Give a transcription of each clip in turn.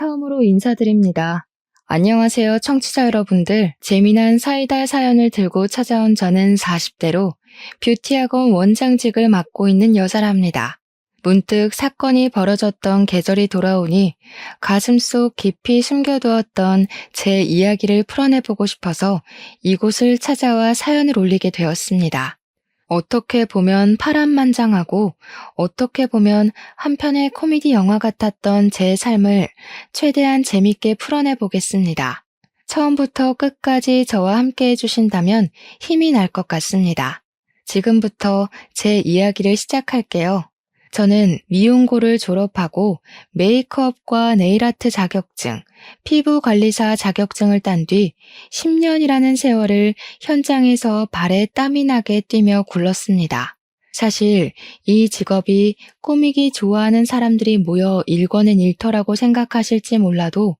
처음으로 인사드립니다. 안녕하세요, 청취자 여러분들. 재미난 사이다 사연을 들고 찾아온 저는 40대로 뷰티학원 원장직을 맡고 있는 여자랍니다. 문득 사건이 벌어졌던 계절이 돌아오니 가슴속 깊이 숨겨두었던 제 이야기를 풀어내보고 싶어서 이곳을 찾아와 사연을 올리게 되었습니다. 어떻게 보면 파란만장하고 어떻게 보면 한편의 코미디 영화 같았던 제 삶을 최대한 재밌게 풀어내 보겠습니다. 처음부터 끝까지 저와 함께 해주신다면 힘이 날 것 같습니다. 지금부터 제 이야기를 시작할게요. 저는 미용고를 졸업하고 메이크업과 네일아트 자격증, 피부관리사 자격증을 딴 뒤 10년이라는 세월을 현장에서 발에 땀이 나게 뛰며 굴렀습니다. 사실 이 직업이 꾸미기 좋아하는 사람들이 모여 일궈낸 일터라고 생각하실지 몰라도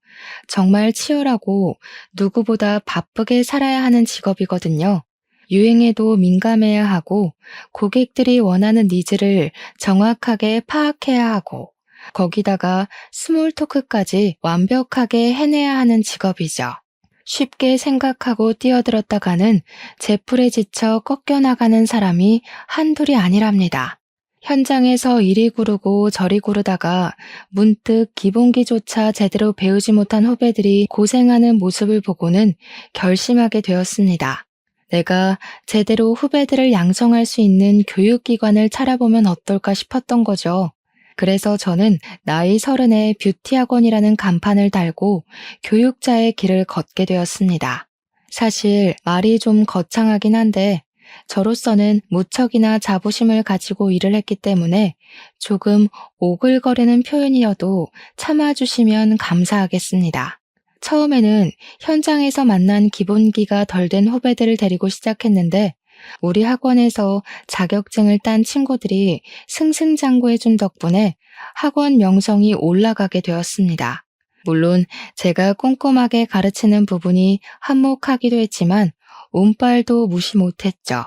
정말 치열하고 누구보다 바쁘게 살아야 하는 직업이거든요. 유행에도 민감해야 하고 고객들이 원하는 니즈를 정확하게 파악해야 하고 거기다가 스몰 토크까지 완벽하게 해내야 하는 직업이죠. 쉽게 생각하고 뛰어들었다가는 제풀에 지쳐 꺾여나가는 사람이 한둘이 아니랍니다. 현장에서 이리 구르고 저리 구르다가 문득 기본기조차 제대로 배우지 못한 후배들이 고생하는 모습을 보고는 결심하게 되었습니다. 내가 제대로 후배들을 양성할 수 있는 교육기관을 차려보면 어떨까 싶었던 거죠. 그래서 저는 나이 30에 뷰티학원이라는 간판을 달고 교육자의 길을 걷게 되었습니다. 사실 말이 좀 거창하긴 한데 저로서는 무척이나 자부심을 가지고 일을 했기 때문에 조금 오글거리는 표현이어도 참아주시면 감사하겠습니다. 처음에는 현장에서 만난 기본기가 덜 된 후배들을 데리고 시작했는데 우리 학원에서 자격증을 딴 친구들이 승승장구해준 덕분에 학원 명성이 올라가게 되었습니다. 물론 제가 꼼꼼하게 가르치는 부분이 한몫하기도 했지만 운빨도 무시 못했죠.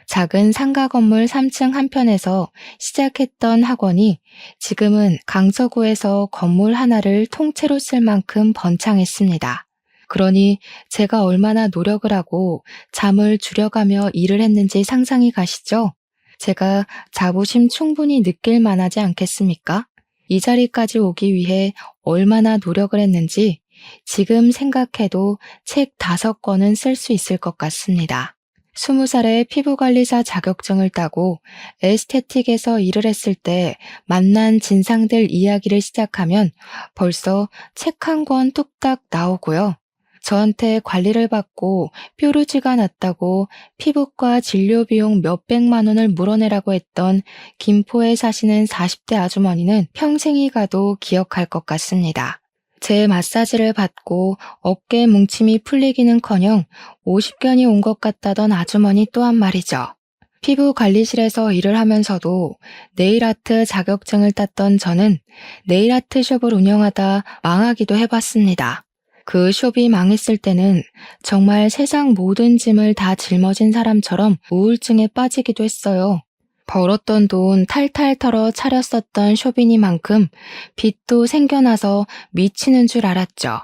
작은 상가 건물 3층 한편에서 시작했던 학원이 지금은 강서구에서 건물 하나를 통째로 쓸 만큼 번창했습니다. 그러니 제가 얼마나 노력을 하고 잠을 줄여가며 일을 했는지 상상이 가시죠? 제가 자부심 충분히 느낄 만하지 않겠습니까? 이 자리까지 오기 위해 얼마나 노력을 했는지 지금 생각해도 책 5권은 쓸 수 있을 것 같습니다. 20살에 피부관리사 자격증을 따고 에스테틱에서 일을 했을 때 만난 진상들 이야기를 시작하면 벌써 책 1권 뚝딱 나오고요. 저한테 관리를 받고 뾰루지가 났다고 피부과 진료 비용 몇백만 원을 물어내라고 했던 김포에 사시는 40대 아주머니는 평생이 가도 기억할 것 같습니다. 제 마사지를 받고 어깨 뭉침이 풀리기는커녕 50견이 온 것 같다던 아주머니 또한 말이죠. 피부 관리실에서 일을 하면서도 네일아트 자격증을 땄던 저는 네일아트 숍을 운영하다 망하기도 해봤습니다. 그 숍이 망했을 때는 정말 세상 모든 짐을 다 짊어진 사람처럼 우울증에 빠지기도 했어요. 벌었던 돈 탈탈 털어 차렸었던 숍이니만큼 빚도 생겨나서 미치는 줄 알았죠.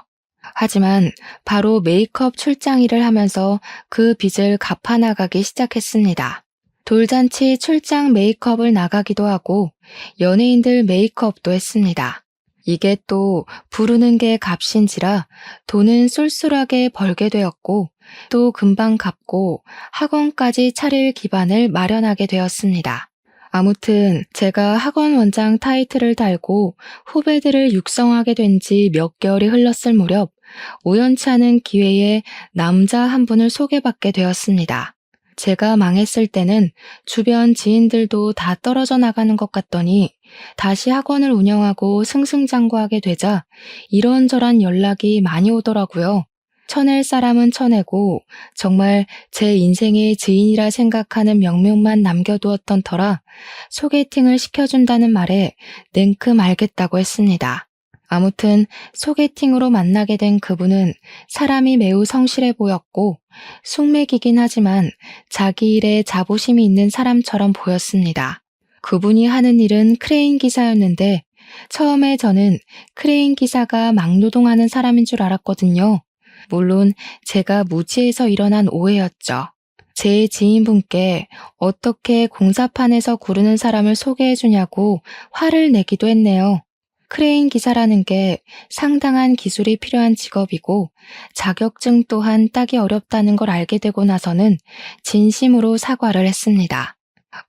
하지만 바로 메이크업 출장 일을 하면서 그 빚을 갚아나가기 시작했습니다. 돌잔치 출장 메이크업을 나가기도 하고 연예인들 메이크업도 했습니다. 이게 또 부르는 게 값인지라 돈은 쏠쏠하게 벌게 되었고 또 금방 갚고 학원까지 차릴 기반을 마련하게 되었습니다. 아무튼 제가 학원 원장 타이틀을 달고 후배들을 육성하게 된 지 몇 개월이 흘렀을 무렵 우연치 않은 기회에 남자 한 분을 소개받게 되었습니다. 제가 망했을 때는 주변 지인들도 다 떨어져 나가는 것 같더니 다시 학원을 운영하고 승승장구하게 되자 이런저런 연락이 많이 오더라고요. 쳐낼 사람은 쳐내고 정말 제 인생의 지인이라 생각하는 명명만 남겨두었던 터라 소개팅을 시켜준다는 말에 냉큼 알겠다고 했습니다. 아무튼 소개팅으로 만나게 된 그분은 사람이 매우 성실해 보였고 숙맥이긴 하지만 자기 일에 자부심이 있는 사람처럼 보였습니다. 그분이 하는 일은 크레인 기사였는데 처음에 저는 크레인 기사가 막노동하는 사람인 줄 알았거든요. 물론 제가 무지해서 일어난 오해였죠. 제 지인분께 어떻게 공사판에서 구르는 사람을 소개해주냐고 화를 내기도 했네요. 크레인 기사라는 게 상당한 기술이 필요한 직업이고 자격증 또한 따기 어렵다는 걸 알게 되고 나서는 진심으로 사과를 했습니다.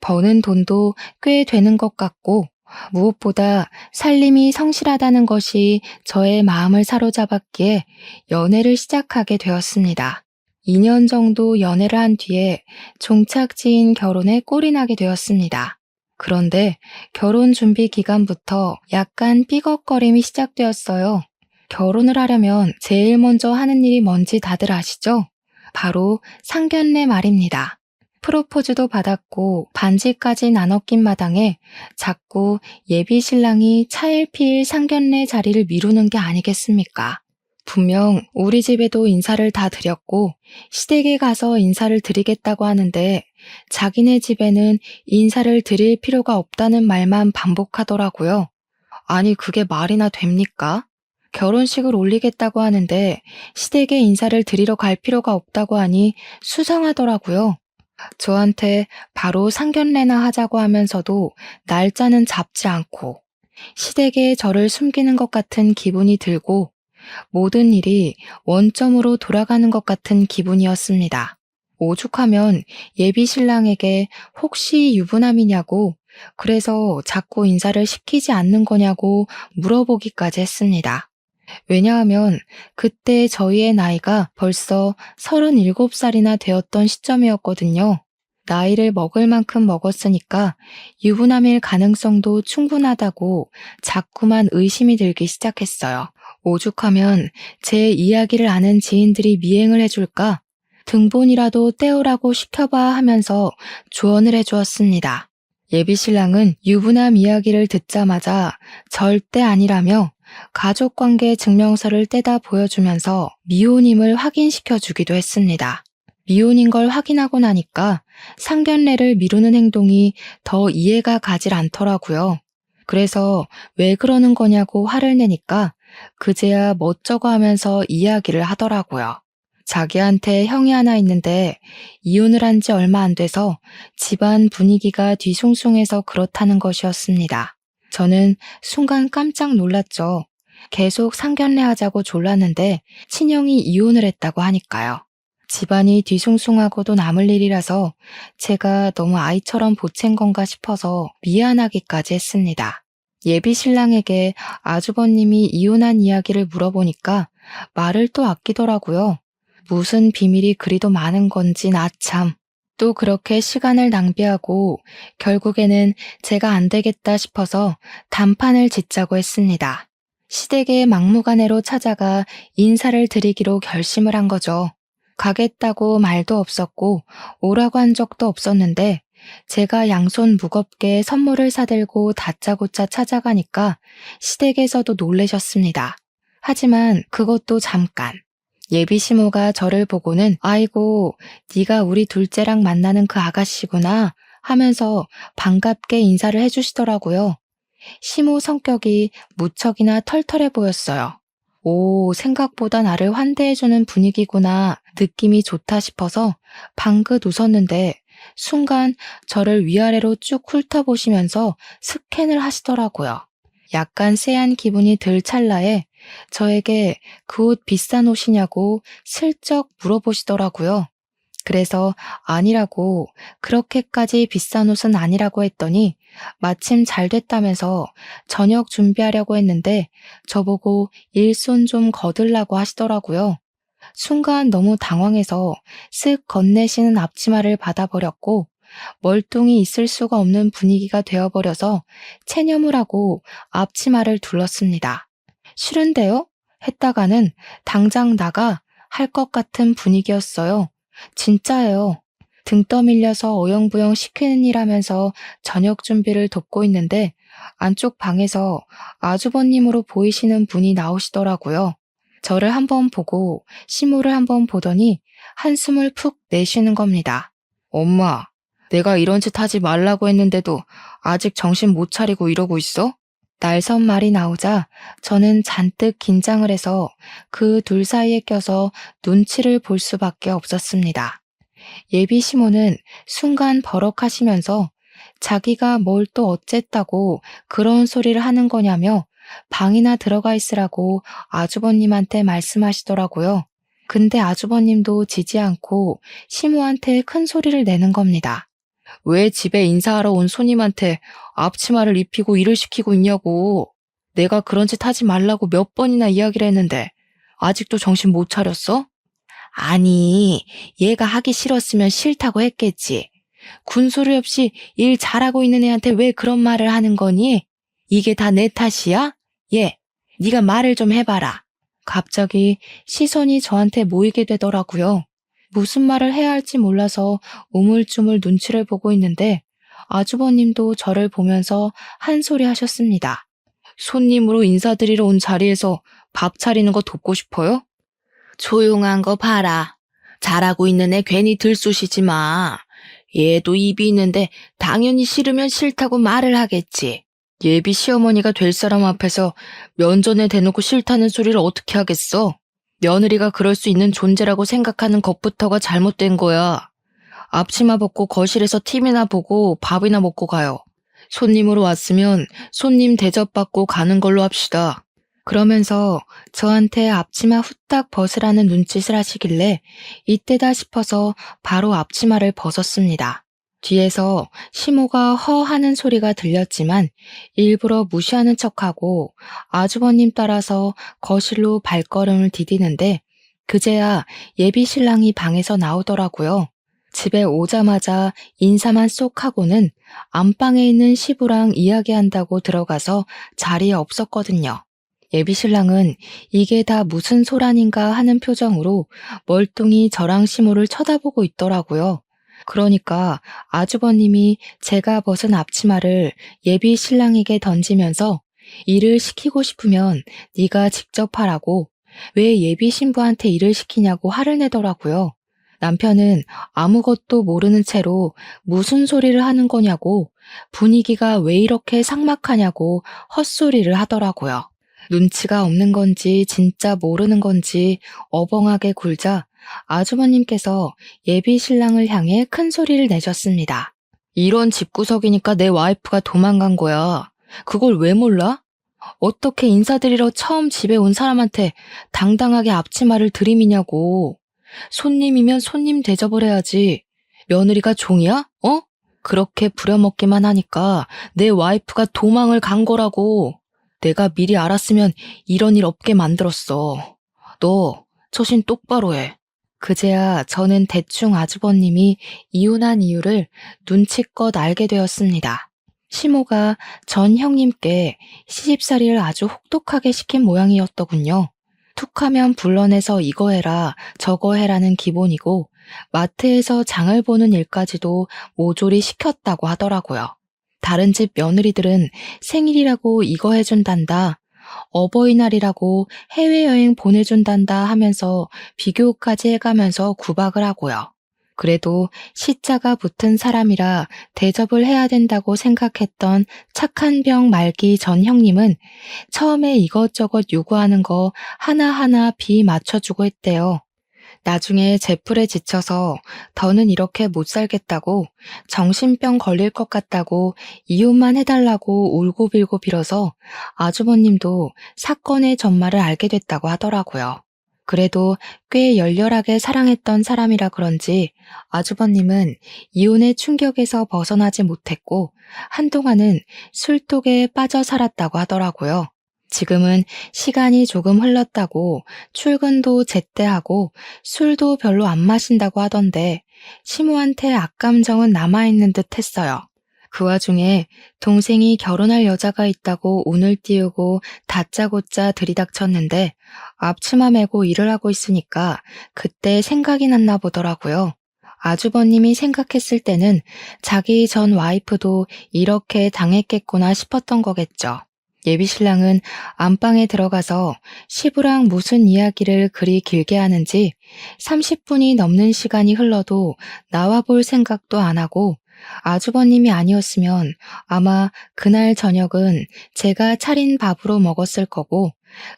버는 돈도 꽤 되는 것 같고 무엇보다 살림이 성실하다는 것이 저의 마음을 사로잡았기에 연애를 시작하게 되었습니다. 2년 정도 연애를 한 뒤에 종착지인 결혼에 꼴이 나게 되었습니다. 그런데 결혼 준비 기간부터 약간 삐걱거림이 시작되었어요. 결혼을 하려면 제일 먼저 하는 일이 뭔지 다들 아시죠? 바로 상견례 말입니다. 프로포즈도 받았고 반지까지 나눠 낀 마당에 자꾸 예비 신랑이 차일피일 상견례 자리를 미루는 게 아니겠습니까? 분명 우리 집에도 인사를 다 드렸고 시댁에 가서 인사를 드리겠다고 하는데 자기네 집에는 인사를 드릴 필요가 없다는 말만 반복하더라고요. 아니 그게 말이나 됩니까? 결혼식을 올리겠다고 하는데 시댁에 인사를 드리러 갈 필요가 없다고 하니 수상하더라고요. 저한테 바로 상견례나 하자고 하면서도 날짜는 잡지 않고 시댁에 저를 숨기는 것 같은 기분이 들고 모든 일이 원점으로 돌아가는 것 같은 기분이었습니다. 오죽하면 예비 신랑에게 혹시 유부남이냐고 그래서 자꾸 인사를 시키지 않는 거냐고 물어보기까지 했습니다. 왜냐하면 그때 저희의 나이가 벌써 37살이나 되었던 시점이었거든요. 나이를 먹을 만큼 먹었으니까 유부남일 가능성도 충분하다고 자꾸만 의심이 들기 시작했어요. 오죽하면 제 이야기를 아는 지인들이 미행을 해줄까? 등본이라도 떼오라고 시켜봐 하면서 조언을 해주었습니다. 예비신랑은 유부남 이야기를 듣자마자 절대 아니라며 가족관계 증명서를 떼다 보여주면서 미혼임을 확인시켜주기도 했습니다. 미혼인 걸 확인하고 나니까 상견례를 미루는 행동이 더 이해가 가질 않더라고요. 그래서 왜 그러는 거냐고 화를 내니까 그제야 멋쩍어 하면서 이야기를 하더라고요. 자기한테 형이 하나 있는데 이혼을 한 지 얼마 안 돼서 집안 분위기가 뒤숭숭해서 그렇다는 것이었습니다. 저는 순간 깜짝 놀랐죠. 계속 상견례 하자고 졸랐는데 친형이 이혼을 했다고 하니까요. 집안이 뒤숭숭하고도 남을 일이라서 제가 너무 아이처럼 보챈 건가 싶어서 미안하기까지 했습니다. 예비 신랑에게 아주버님이 이혼한 이야기를 물어보니까 말을 또 아끼더라고요. 무슨 비밀이 그리도 많은 건지 나 참. 또 그렇게 시간을 낭비하고 결국에는 제가 안 되겠다 싶어서 단판을 짓자고 했습니다. 시댁의 막무가내로 찾아가 인사를 드리기로 결심을 한 거죠. 가겠다고 말도 없었고 오라고 한 적도 없었는데 제가 양손 무겁게 선물을 사들고 다짜고짜 찾아가니까 시댁에서도 놀라셨습니다. 하지만 그것도 잠깐. 예비 시모가 저를 보고는 아이고 네가 우리 둘째랑 만나는 그 아가씨구나 하면서 반갑게 인사를 해주시더라고요. 시모 성격이 무척이나 털털해 보였어요. 오, 생각보다 나를 환대해주는 분위기구나 느낌이 좋다 싶어서 방긋 웃었는데 순간 저를 위아래로 쭉 훑어보시면서 스캔을 하시더라고요. 약간 쎄한 기분이 들 찰나에 저에게 그 옷 비싼 옷이냐고 슬쩍 물어보시더라고요. 그래서 아니라고 그렇게까지 비싼 옷은 아니라고 했더니 마침 잘 됐다면서 저녁 준비하려고 했는데 저보고 일손 좀 거들라고 하시더라고요. 순간 너무 당황해서 쓱 건네시는 앞치마를 받아버렸고 멀뚱히 있을 수가 없는 분위기가 되어버려서 체념을 하고 앞치마를 둘렀습니다. 싫은데요? 했다가는 당장 나가 할 것 같은 분위기였어요. 진짜예요. 등 떠밀려서 어영부영 시키는 일 하면서 저녁 준비를 돕고 있는데 안쪽 방에서 아주버님으로 보이시는 분이 나오시더라고요. 저를 한번 보고 시모를 한번 보더니 한숨을 푹 내쉬는 겁니다. 엄마, 내가 이런 짓 하지 말라고 했는데도 아직 정신 못 차리고 이러고 있어? 날선 말이 나오자 저는 잔뜩 긴장을 해서 그 둘 사이에 껴서 눈치를 볼 수밖에 없었습니다. 예비 시모는 순간 버럭하시면서 자기가 뭘 또 어쨌다고 그런 소리를 하는 거냐며 방이나 들어가 있으라고 아주버님한테 말씀하시더라고요. 근데 아주버님도 지지 않고 시모한테 큰 소리를 내는 겁니다. 왜 집에 인사하러 온 손님한테 앞치마를 입히고 일을 시키고 있냐고. 내가 그런 짓 하지 말라고 몇 번이나 이야기를 했는데 아직도 정신 못 차렸어? 아니, 얘가 하기 싫었으면 싫다고 했겠지. 군소리 없이 일 잘하고 있는 애한테 왜 그런 말을 하는 거니? 이게 다 내 탓이야? 얘, 네가 말을 좀 해봐라. 갑자기 시선이 저한테 모이게 되더라고요. 무슨 말을 해야 할지 몰라서 우물쭈물 눈치를 보고 있는데 아주버님도 저를 보면서 한 소리 하셨습니다. 손님으로 인사드리러 온 자리에서 밥 차리는 거 돕고 싶어요? 조용한 거 봐라. 잘하고 있는 애 괜히 들쑤시지 마. 얘도 입이 있는데 당연히 싫으면 싫다고 말을 하겠지. 예비 시어머니가 될 사람 앞에서 면전에 대놓고 싫다는 소리를 어떻게 하겠어? 며느리가 그럴 수 있는 존재라고 생각하는 것부터가 잘못된 거야. 앞치마 벗고 거실에서 TV나 보고 밥이나 먹고 가요. 손님으로 왔으면 손님 대접받고 가는 걸로 합시다. 그러면서 저한테 앞치마 후딱 벗으라는 눈짓을 하시길래 이때다 싶어서 바로 앞치마를 벗었습니다. 뒤에서 시모가 허 하는 소리가 들렸지만 일부러 무시하는 척하고 아주버님 따라서 거실로 발걸음을 디디는데 그제야 예비 신랑이 방에서 나오더라고요. 집에 오자마자 인사만 쏙 하고는 안방에 있는 시부랑 이야기한다고 들어가서 자리에 없었거든요. 예비 신랑은 이게 다 무슨 소란인가 하는 표정으로 멀뚱히 저랑 시모를 쳐다보고 있더라고요. 그러니까 아주버님이 제가 벗은 앞치마를 예비 신랑에게 던지면서 일을 시키고 싶으면 네가 직접 하라고 왜 예비 신부한테 일을 시키냐고 화를 내더라고요. 남편은 아무것도 모르는 채로 무슨 소리를 하는 거냐고 분위기가 왜 이렇게 삭막하냐고 헛소리를 하더라고요. 눈치가 없는 건지 진짜 모르는 건지 어벙하게 굴자 아주버님께서 예비 신랑을 향해 큰 소리를 내셨습니다. 이런 집구석이니까 내 와이프가 도망간 거야. 그걸 왜 몰라? 어떻게 인사드리러 처음 집에 온 사람한테 당당하게 앞치마를 들이미냐고. 손님이면 손님 대접을 해야지. 며느리가 종이야? 어? 그렇게 부려먹기만 하니까 내 와이프가 도망을 간 거라고. 내가 미리 알았으면 이런 일 없게 만들었어. 너 처신 똑바로 해. 그제야 저는 대충 아주버님이 이혼한 이유를 눈치껏 알게 되었습니다. 시모가 전 형님께 시집살이를 아주 혹독하게 시킨 모양이었더군요. 툭하면 불러내서 이거 해라 저거 해라는 기본이고 마트에서 장을 보는 일까지도 모조리 시켰다고 하더라고요. 다른 집 며느리들은 생일이라고 이거 해준단다, 어버이날이라고 해외여행 보내준단다 하면서 비교까지 해가면서 구박을 하고요. 그래도 시자가 붙은 사람이라 대접을 해야 된다고 생각했던 착한 병 말기 전 형님은 처음에 이것저것 요구하는 거 하나하나 비 맞춰주고 했대요. 나중에 제풀에 지쳐서 더는 이렇게 못 살겠다고 정신병 걸릴 것 같다고 이혼만 해달라고 울고빌고 빌어서 아주버님도 사건의 전말을 알게 됐다고 하더라고요. 그래도 꽤 열렬하게 사랑했던 사람이라 그런지 아주버님은 이혼의 충격에서 벗어나지 못했고 한동안은 술독에 빠져 살았다고 하더라고요. 지금은 시간이 조금 흘렀다고 출근도 제때 하고 술도 별로 안 마신다고 하던데 시모한테 악감정은 남아있는 듯 했어요. 그 와중에 동생이 결혼할 여자가 있다고 운을 띄우고 다짜고짜 들이닥쳤는데 앞치마 메고 일을 하고 있으니까 그때 생각이 났나 보더라고요. 아주버님이 생각했을 때는 자기 전 와이프도 이렇게 당했겠구나 싶었던 거겠죠. 예비 신랑은 안방에 들어가서 시부랑 무슨 이야기를 그리 길게 하는지 30분이 넘는 시간이 흘러도 나와 볼 생각도 안 하고 아주버님이 아니었으면 아마 그날 저녁은 제가 차린 밥으로 먹었을 거고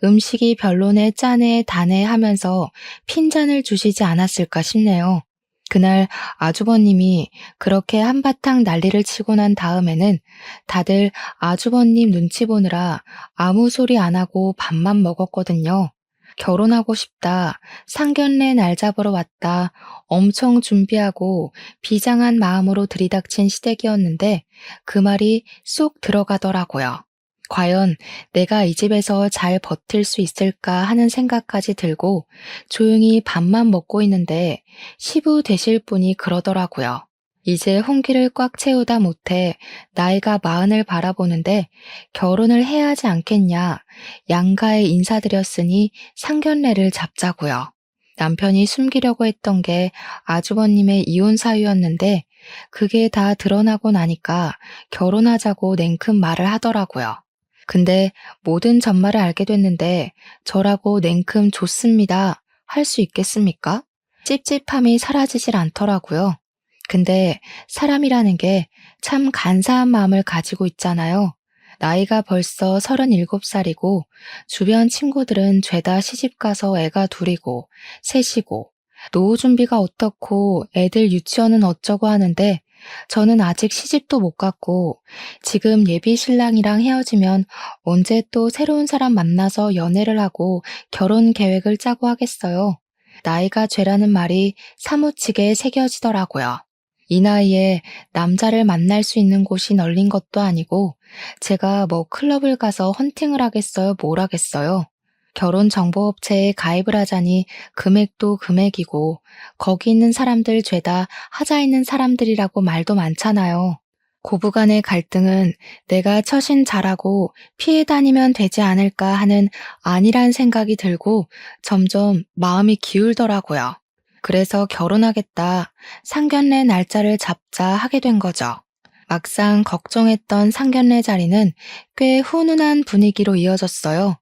음식이 별로네 짜네 다네 하면서 핀잔을 주시지 않았을까 싶네요. 그날 아주버님이 그렇게 한바탕 난리를 치고 난 다음에는 다들 아주버님 눈치 보느라 아무 소리 안 하고 밥만 먹었거든요. 결혼하고 싶다, 상견례 날 잡으러 왔다, 엄청 준비하고 비장한 마음으로 들이닥친 시댁이었는데 그 말이 쏙 들어가더라고요. 과연 내가 이 집에서 잘 버틸 수 있을까 하는 생각까지 들고 조용히 밥만 먹고 있는데 시부 되실 분이 그러더라고요. 이제 홍기를 꽉 채우다 못해 나이가 마흔을 바라보는데 결혼을 해야 하지 않겠냐. 양가에 인사드렸으니 상견례를 잡자고요. 남편이 숨기려고 했던 게 아주버님의 이혼 사유였는데 그게 다 드러나고 나니까 결혼하자고 냉큼 말을 하더라고요. 근데 모든 전말을 알게 됐는데 저라고 냉큼 좋습니다. 할 수 있겠습니까? 찝찝함이 사라지질 않더라고요. 근데 사람이라는 게 참 간사한 마음을 가지고 있잖아요. 나이가 벌써 37살이고 주변 친구들은 죄다 시집가서 애가 둘이고 셋이고 노후 준비가 어떻고 애들 유치원은 어쩌고 하는데 저는 아직 시집도 못 갔고 지금 예비 신랑이랑 헤어지면 언제 또 새로운 사람 만나서 연애를 하고 결혼 계획을 짜고 하겠어요. 나이가 죄라는 말이 사무치게 새겨지더라고요. 이 나이에 남자를 만날 수 있는 곳이 널린 것도 아니고 제가 뭐 클럽을 가서 헌팅을 하겠어요? 뭘 하겠어요? 결혼정보업체에 가입을 하자니 금액도 금액이고 거기 있는 사람들 죄다 하자 있는 사람들이라고 말도 많잖아요. 고부간의 갈등은 내가 처신 잘하고 피해 다니면 되지 않을까 하는 안일한 생각이 들고 점점 마음이 기울더라고요. 그래서 결혼하겠다, 상견례 날짜를 잡자 하게 된 거죠. 막상 걱정했던 상견례 자리는 꽤 훈훈한 분위기로 이어졌어요.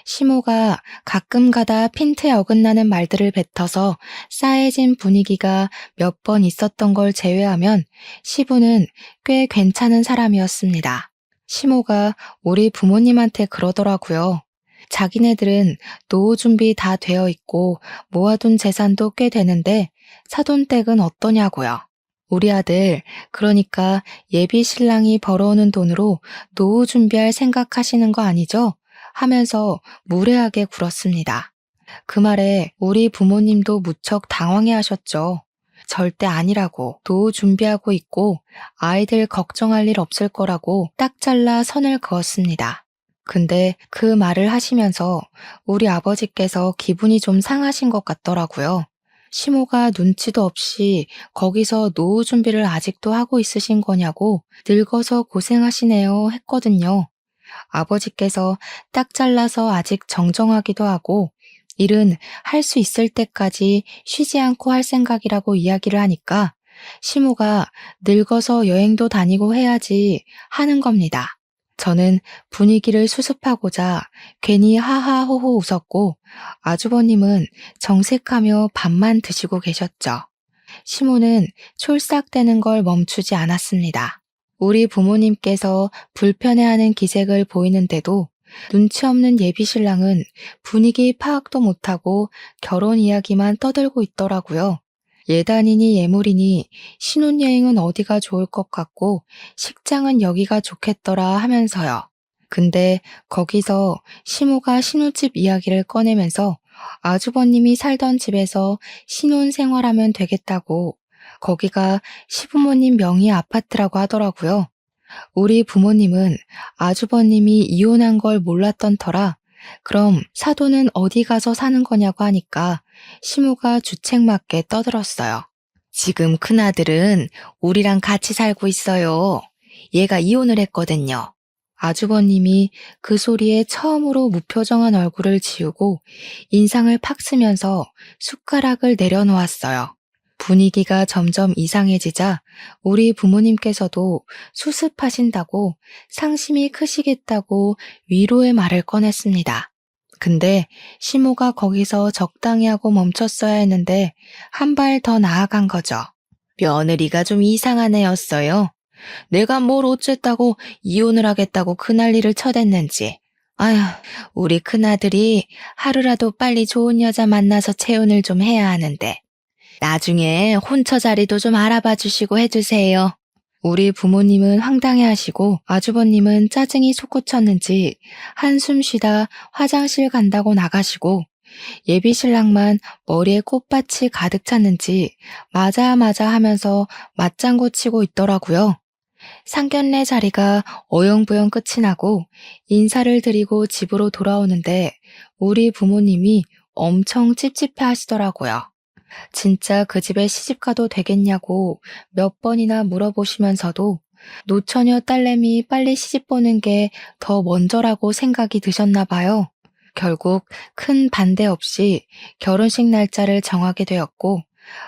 시모가 가끔 가다 핀트에 어긋나는 말들을 뱉어서 싸해진 분위기가 몇 번 있었던 걸 제외하면 시부는 꽤 괜찮은 사람이었습니다. 시모가 우리 부모님한테 그러더라고요. 자기네들은 노후 준비 다 되어 있고 모아둔 재산도 꽤 되는데 사돈댁은 어떠냐고요. 우리 아들, 그러니까 예비 신랑이 벌어오는 돈으로 노후 준비할 생각하시는 거 아니죠? 하면서 무례하게 굴었습니다. 그 말에 우리 부모님도 무척 당황해 하셨죠. 절대 아니라고 노후 준비하고 있고 아이들 걱정할 일 없을 거라고 딱 잘라 선을 그었습니다. 근데 그 말을 하시면서 우리 아버지께서 기분이 좀 상하신 것 같더라고요. 시모가 눈치도 없이 거기서 노후 준비를 아직도 하고 있으신 거냐고 늙어서 고생하시네요 했거든요. 아버지께서 딱 잘라서 아직 정정하기도 하고 일은 할 수 있을 때까지 쉬지 않고 할 생각이라고 이야기를 하니까 시모가 늙어서 여행도 다니고 해야지 하는 겁니다. 저는 분위기를 수습하고자 괜히 하하호호 웃었고 아주버님은 정색하며 밥만 드시고 계셨죠. 시모는 촐싹대는 걸 멈추지 않았습니다. 우리 부모님께서 불편해하는 기색을 보이는데도 눈치 없는 예비신랑은 분위기 파악도 못하고 결혼 이야기만 떠들고 있더라고요. 예단이니 예물이니 신혼여행은 어디가 좋을 것 같고 식장은 여기가 좋겠더라 하면서요. 근데 거기서 시모가 신혼집 이야기를 꺼내면서 아주버님이 살던 집에서 신혼 생활하면 되겠다고 거기가 시부모님 명의 아파트라고 하더라고요. 우리 부모님은 아주버님이 이혼한 걸 몰랐던 터라 그럼 사돈은 어디 가서 사는 거냐고 하니까 시모가 주책맞게 떠들었어요. 지금 큰아들은 우리랑 같이 살고 있어요. 얘가 이혼을 했거든요. 아주버님이 그 소리에 처음으로 무표정한 얼굴을 지우고 인상을 팍 쓰면서 숟가락을 내려놓았어요. 분위기가 점점 이상해지자 우리 부모님께서도 수습하신다고 상심이 크시겠다고 위로의 말을 꺼냈습니다. 근데 시모가 거기서 적당히 하고 멈췄어야 했는데 한 발 더 나아간 거죠. 며느리가 좀 이상한 애였어요. 내가 뭘 어쨌다고 이혼을 하겠다고 그 난리를 쳐댔는지. 아휴, 우리 큰아들이 하루라도 빨리 좋은 여자 만나서 재혼을 좀 해야 하는데. 나중에 혼처 자리도 좀 알아봐 주시고 해주세요. 우리 부모님은 황당해 하시고 아주버님은 짜증이 솟구쳤는지 한숨 쉬다 화장실 간다고 나가시고 예비 신랑만 머리에 꽃밭이 가득 찼는지 맞아 하면서 맞장구 치고 있더라고요. 상견례 자리가 어영부영 끝이 나고 인사를 드리고 집으로 돌아오는데 우리 부모님이 엄청 찝찝해 하시더라고요. 진짜 그 집에 시집가도 되겠냐고 몇 번이나 물어보시면서도 노처녀 딸내미 빨리 시집 보는 게 더 먼저라고 생각이 드셨나 봐요. 결국 큰 반대 없이 결혼식 날짜를 정하게 되었고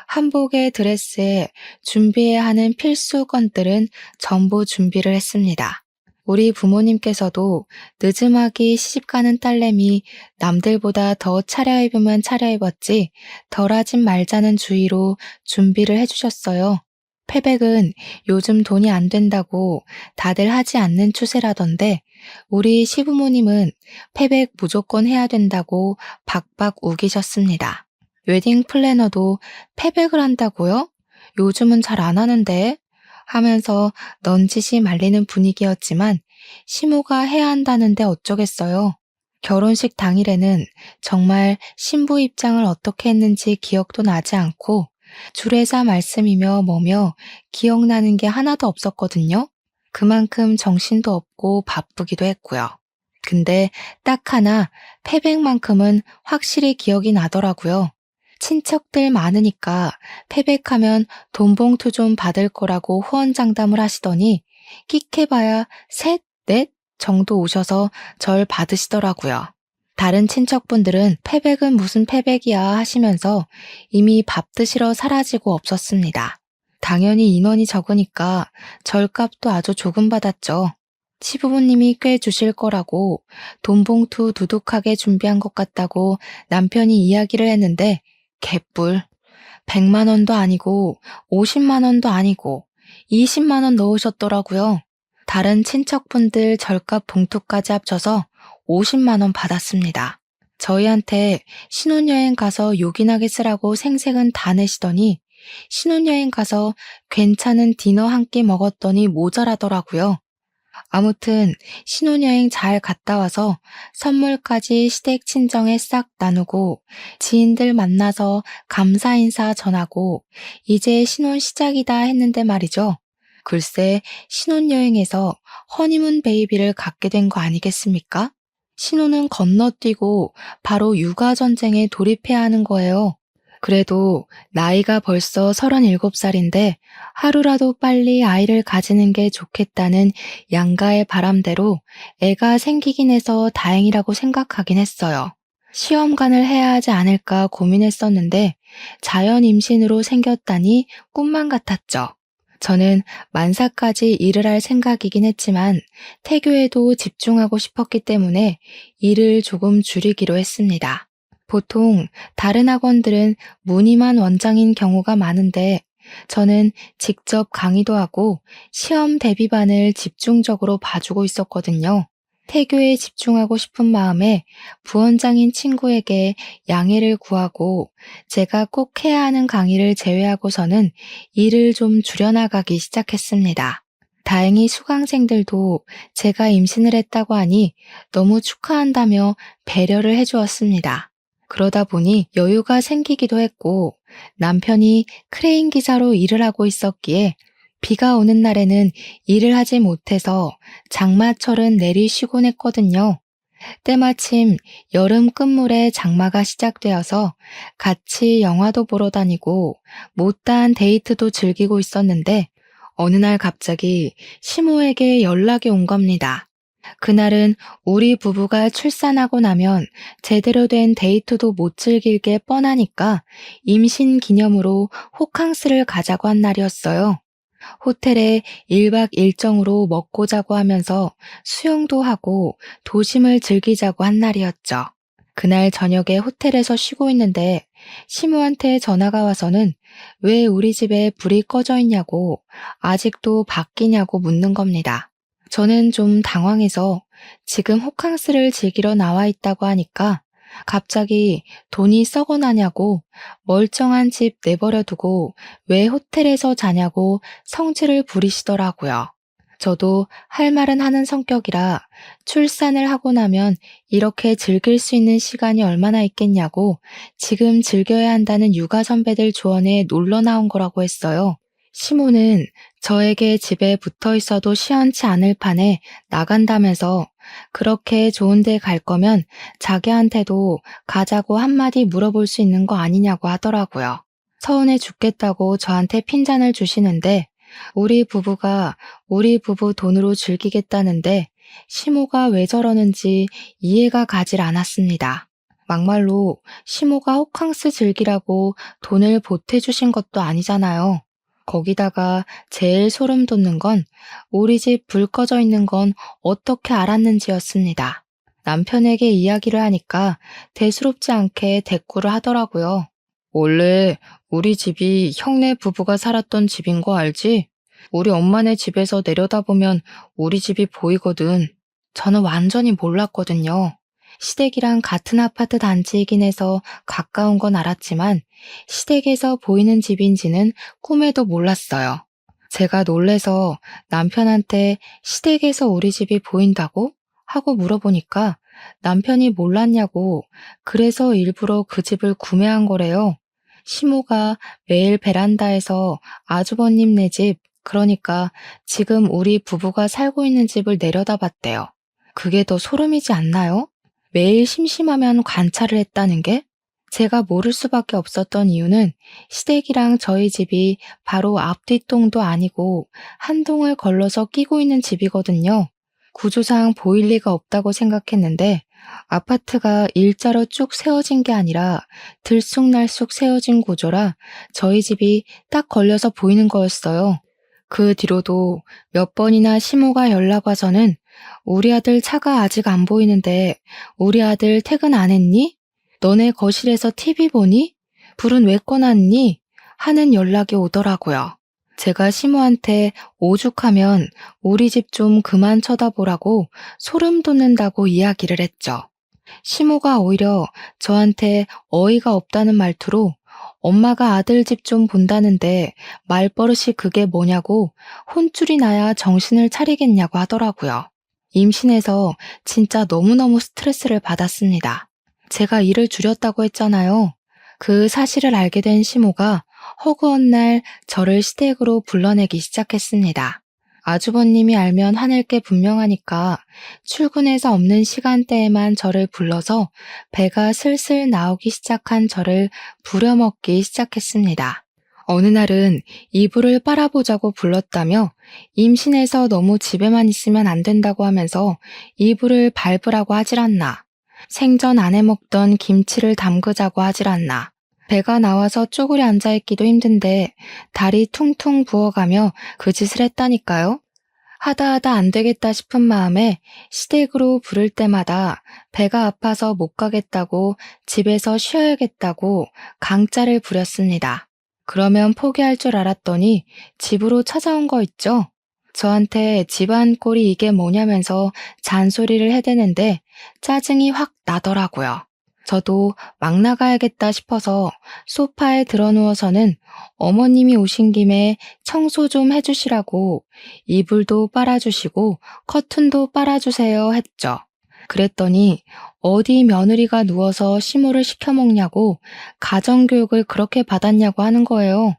한복의 드레스에 준비해야 하는 필수 건들은 전부 준비를 했습니다. 우리 부모님께서도 늦음하기 시집가는 딸내미 남들보다 더 차려입으면 차려입었지 덜하진 말자는 주의로 준비를 해주셨어요. 패백은 요즘 돈이 안 된다고 다들 하지 않는 추세라던데 우리 시부모님은 패백 무조건 해야 된다고 박박 우기셨습니다. 웨딩 플래너도 패백을 한다고요? 요즘은 잘 안 하는데 하면서 넌지시 말리는 분위기였지만 시모가 해야 한다는데 어쩌겠어요. 결혼식 당일에는 정말 신부 입장을 어떻게 했는지 기억도 나지 않고 주례사 말씀이며 뭐며 기억나는 게 하나도 없었거든요. 그만큼 정신도 없고 바쁘기도 했고요. 근데 딱 하나 패백만큼은 확실히 기억이 나더라고요. 친척들 많으니까 패백하면 돈 봉투 좀 받을 거라고 후원장담을 하시더니 끽해봐야 셋, 넷 정도 오셔서 절 받으시더라고요. 다른 친척분들은 패백은 무슨 패백이야 하시면서 이미 밥 드시러 사라지고 없었습니다. 당연히 인원이 적으니까 절값도 아주 조금 받았죠. 시부모님이 꽤 주실 거라고 돈 봉투 두둑하게 준비한 것 같다고 남편이 이야기를 했는데 개뿔. 100만 원도 아니고 50만 원도 아니고 20만 원 넣으셨더라고요. 다른 친척분들 절값 봉투까지 합쳐서 50만 원 받았습니다. 저희한테 신혼여행 가서 요긴하게 쓰라고 생색은 다 내시더니 신혼여행 가서 괜찮은 디너 한 끼 먹었더니 모자라더라고요. 아무튼 신혼여행 잘 갔다 와서 선물까지 시댁 친정에 싹 나누고 지인들 만나서 감사 인사 전하고 이제 신혼 시작이다 했는데 말이죠. 글쎄 신혼여행에서 허니문 베이비를 갖게 된 거 아니겠습니까? 신혼은 건너뛰고 바로 육아전쟁에 돌입해야 하는 거예요. 그래도 나이가 벌써 37살인데 하루라도 빨리 아이를 가지는 게 좋겠다는 양가의 바람대로 애가 생기긴 해서 다행이라고 생각하긴 했어요. 시험관을 해야 하지 않을까 고민했었는데 자연 임신으로 생겼다니 꿈만 같았죠. 저는 만사까지 일을 할 생각이긴 했지만 태교에도 집중하고 싶었기 때문에 일을 조금 줄이기로 했습니다. 보통 다른 학원들은 무늬만 원장인 경우가 많은데 저는 직접 강의도 하고 시험 대비반을 집중적으로 봐주고 있었거든요. 태교에 집중하고 싶은 마음에 부원장인 친구에게 양해를 구하고 제가 꼭 해야 하는 강의를 제외하고서는 일을 좀 줄여나가기 시작했습니다. 다행히 수강생들도 제가 임신을 했다고 하니 너무 축하한다며 배려를 해주었습니다. 그러다 보니 여유가 생기기도 했고 남편이 크레인 기사로 일을 하고 있었기에 비가 오는 날에는 일을 하지 못해서 장마철은 내리쉬곤 했거든요. 때마침 여름 끝물에 장마가 시작되어서 같이 영화도 보러 다니고 못다한 데이트도 즐기고 있었는데 어느 날 갑자기 시모에게 연락이 온 겁니다. 그날은 우리 부부가 출산하고 나면 제대로 된 데이트도 못 즐길 게 뻔하니까 임신 기념으로 호캉스를 가자고 한 날이었어요. 호텔에 1박 일정으로 먹고 자고 하면서 수영도 하고 도심을 즐기자고 한 날이었죠. 그날 저녁에 호텔에서 쉬고 있는데 시모한테 전화가 와서는 왜 우리 집에 불이 꺼져 있냐고 아직도 바뀌냐고 묻는 겁니다. 저는 좀 당황해서 지금 호캉스를 즐기러 나와 있다고 하니까 갑자기 돈이 썩어나냐고 멀쩡한 집 내버려 두고 왜 호텔에서 자냐고 성질을 부리시더라고요. 저도 할 말은 하는 성격이라 출산을 하고 나면 이렇게 즐길 수 있는 시간이 얼마나 있겠냐고 지금 즐겨야 한다는 육아 선배들 조언에 놀러 나온 거라고 했어요. 시모는 저에게 집에 붙어 있어도 시원치 않을 판에 나간다면서 그렇게 좋은 데 갈 거면 자기한테도 가자고 한마디 물어볼 수 있는 거 아니냐고 하더라고요. 서운해 죽겠다고 저한테 핀잔을 주시는데 우리 부부가 우리 부부 돈으로 즐기겠다는데 시모가 왜 저러는지 이해가 가질 않았습니다. 막말로 시모가 호캉스 즐기라고 돈을 보태주신 것도 아니잖아요. 거기다가 제일 소름 돋는 건 우리 집 불 꺼져 있는 건 어떻게 알았는지였습니다. 남편에게 이야기를 하니까 대수롭지 않게 대꾸를 하더라고요. 원래 우리 집이 형네 부부가 살았던 집인 거 알지? 우리 엄마네 집에서 내려다보면 우리 집이 보이거든. 저는 완전히 몰랐거든요. 시댁이랑 같은 아파트 단지이긴 해서 가까운 건 알았지만 시댁에서 보이는 집인지는 꿈에도 몰랐어요. 제가 놀래서 남편한테 시댁에서 우리 집이 보인다고? 하고 물어보니까 남편이 몰랐냐고 그래서 일부러 그 집을 구매한 거래요. 시모가 매일 베란다에서 아주버님네 집, 그러니까 지금 우리 부부가 살고 있는 집을 내려다봤대요. 그게 더 소름이지 않나요? 매일 심심하면 관찰을 했다는 게? 제가 모를 수밖에 없었던 이유는 시댁이랑 저희 집이 바로 앞뒤동도 아니고 한 동을 걸러서 끼고 있는 집이거든요. 구조상 보일 리가 없다고 생각했는데 아파트가 일자로 쭉 세워진 게 아니라 들쑥날쑥 세워진 구조라 저희 집이 딱 걸려서 보이는 거였어요. 그 뒤로도 몇 번이나 시모가 연락 와서는 우리 아들 차가 아직 안 보이는데 우리 아들 퇴근 안 했니? 너네 거실에서 TV 보니? 불은 왜 꺼놨니? 하는 연락이 오더라고요. 제가 시모한테 오죽하면 우리 집 좀 그만 쳐다보라고 소름 돋는다고 이야기를 했죠. 시모가 오히려 저한테 어이가 없다는 말투로 엄마가 아들 집 좀 본다는데 말버릇이 그게 뭐냐고 혼쭐이 나야 정신을 차리겠냐고 하더라고요. 임신해서 진짜 너무너무 스트레스를 받았습니다. 제가 일을 줄였다고 했잖아요. 그 사실을 알게 된 시모가 허구한 날 저를 시댁으로 불러내기 시작했습니다. 아주버님이 알면 화낼 게 분명하니까 출근해서 없는 시간대에만 저를 불러서 배가 슬슬 나오기 시작한 저를 부려먹기 시작했습니다. 어느 날은 이불을 빨아보자고 불렀다며 임신해서 너무 집에만 있으면 안 된다고 하면서 이불을 밟으라고 하질 않나. 생전 안 해먹던 김치를 담그자고 하질 않나. 배가 나와서 쪼그려 앉아있기도 힘든데 다리 퉁퉁 부어가며 그 짓을 했다니까요. 하다 안 되겠다 싶은 마음에 시댁으로 부를 때마다 배가 아파서 못 가겠다고 집에서 쉬어야겠다고 강짜를 부렸습니다. 그러면 포기할 줄 알았더니 집으로 찾아온 거 있죠? 저한테 집안 꼴이 이게 뭐냐면서 잔소리를 해대는데 짜증이 확 나더라고요. 저도 막 나가야겠다 싶어서 소파에 드러누워서는 어머님이 오신 김에 청소 좀 해주시라고 이불도 빨아주시고 커튼도 빨아주세요 했죠. 그랬더니 어디 며느리가 누워서 시모를 시켜먹냐고 가정교육을 그렇게 받았냐고 하는 거예요.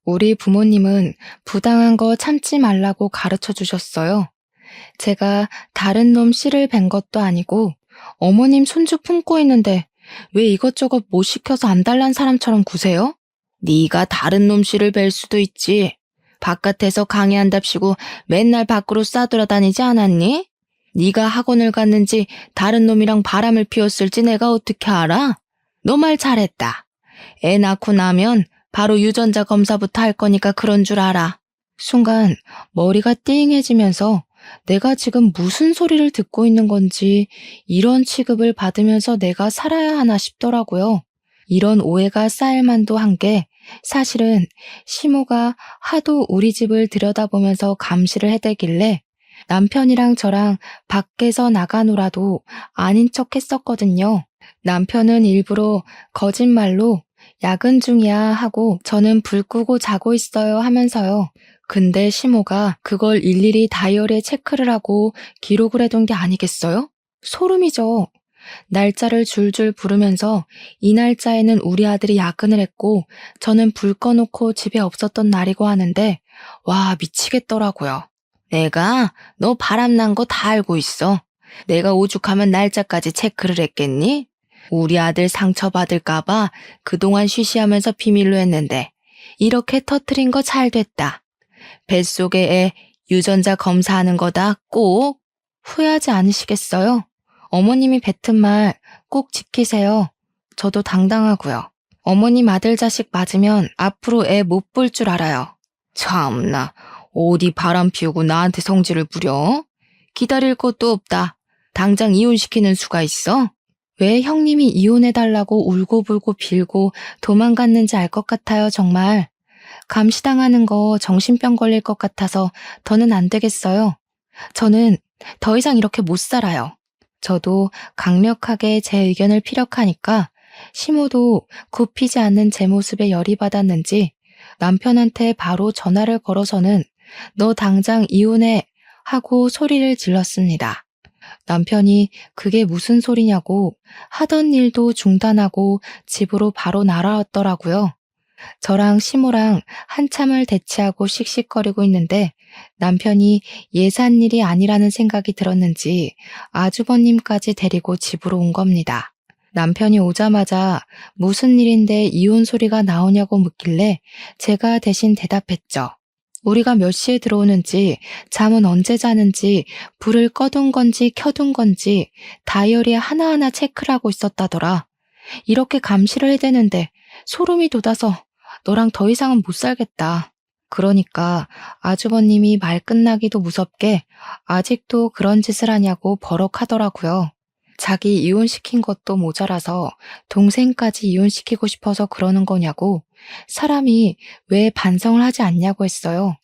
우리 부모님은 부당한 거 참지 말라고 가르쳐 주셨어요. 제가 다른 놈 씨를 뵌 것도 아니고 어머님 손주 품고 있는데 왜 이것저것 못 시켜서 안달난 사람처럼 구세요? 네가 다른 놈 씨를 뵐 수도 있지. 바깥에서 강의한답시고 맨날 밖으로 싸돌아다니지 않았니? 네가 학원을 갔는지 다른 놈이랑 바람을 피웠을지 내가 어떻게 알아? 너 말 잘했다. 애 낳고 나면 바로 유전자 검사부터 할 거니까 그런 줄 알아. 순간 머리가 띵해지면서 내가 지금 무슨 소리를 듣고 있는 건지 이런 취급을 받으면서 내가 살아야 하나 싶더라고요. 이런 오해가 쌓일 만도 한 게 사실은 시모가 하도 우리 집을 들여다보면서 감시를 해대길래 남편이랑 저랑 밖에서 나가노라도 아닌 척 했었거든요. 남편은 일부러 거짓말로 야근 중이야 하고 저는 불 끄고 자고 있어요 하면서요. 근데 시모가 그걸 일일이 다이어리에 체크를 하고 기록을 해둔 게 아니겠어요? 소름이죠. 날짜를 줄줄 부르면서 이 날짜에는 우리 아들이 야근을 했고 저는 불 꺼놓고 집에 없었던 날이고 하는데 와 미치겠더라고요. 내가 너 바람난 거 다 알고 있어. 내가 오죽하면 날짜까지 체크를 했겠니? 우리 아들 상처받을까봐 그동안 쉬쉬하면서 비밀로 했는데 이렇게 터트린 거 잘 됐다. 뱃속에 애 유전자 검사하는 거다 꼭 후회하지 않으시겠어요? 어머님이 뱉은 말 꼭 지키세요. 저도 당당하고요. 어머님 아들 자식 맞으면 앞으로 애 못 볼 줄 알아요. 참나 어디 바람 피우고 나한테 성질을 부려? 기다릴 것도 없다. 당장 이혼시키는 수가 있어? 왜 형님이 이혼해달라고 울고불고 빌고 도망갔는지 알 것 같아요 정말. 감시당하는 거 정신병 걸릴 것 같아서 더는 안 되겠어요. 저는 더 이상 이렇게 못 살아요. 저도 강력하게 제 의견을 피력하니까 시모도 굽히지 않는 제 모습에 열이 받았는지 남편한테 바로 전화를 걸어서는 너 당장 이혼해 하고 소리를 질렀습니다. 남편이 그게 무슨 소리냐고 하던 일도 중단하고 집으로 바로 날아왔더라고요. 저랑 시모랑 한참을 대치하고 씩씩거리고 있는데 남편이 예산 일이 아니라는 생각이 들었는지 아주버님까지 데리고 집으로 온 겁니다. 남편이 오자마자 무슨 일인데 이혼 소리가 나오냐고 묻길래 제가 대신 대답했죠. 우리가 몇 시에 들어오는지, 잠은 언제 자는지, 불을 꺼둔 건지 켜둔 건지 다이어리에 하나하나 체크를 하고 있었다더라. 이렇게 감시를 해대는데 소름이 돋아서 너랑 더 이상은 못 살겠다. 그러니까 아주버님이 말 끝나기도 무섭게 아직도 그런 짓을 하냐고 버럭하더라고요. 자기 이혼시킨 것도 모자라서 동생까지 이혼시키고 싶어서 그러는 거냐고 사람이 왜 반성을 하지 않냐고 했어요.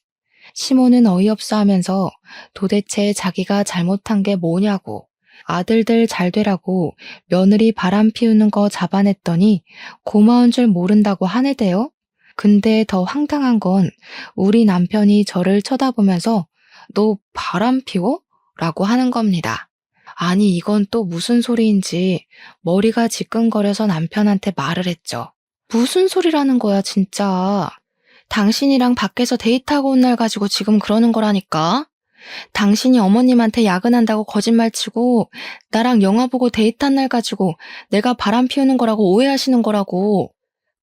시모는 어이없어 하면서 도대체 자기가 잘못한 게 뭐냐고 아들들 잘 되라고 며느리 바람 피우는 거 잡아냈더니 고마운 줄 모른다고 하네대요. 근데 더 황당한 건 우리 남편이 저를 쳐다보면서 너 바람 피워? 라고 하는 겁니다. 아니 이건 또 무슨 소리인지 머리가 지끈거려서 남편한테 말을 했죠. 무슨 소리라는 거야 진짜. 당신이랑 밖에서 데이트하고 온 날 가지고 지금 그러는 거라니까. 당신이 어머님한테 야근한다고 거짓말치고 나랑 영화 보고 데이트한 날 가지고 내가 바람 피우는 거라고 오해하시는 거라고.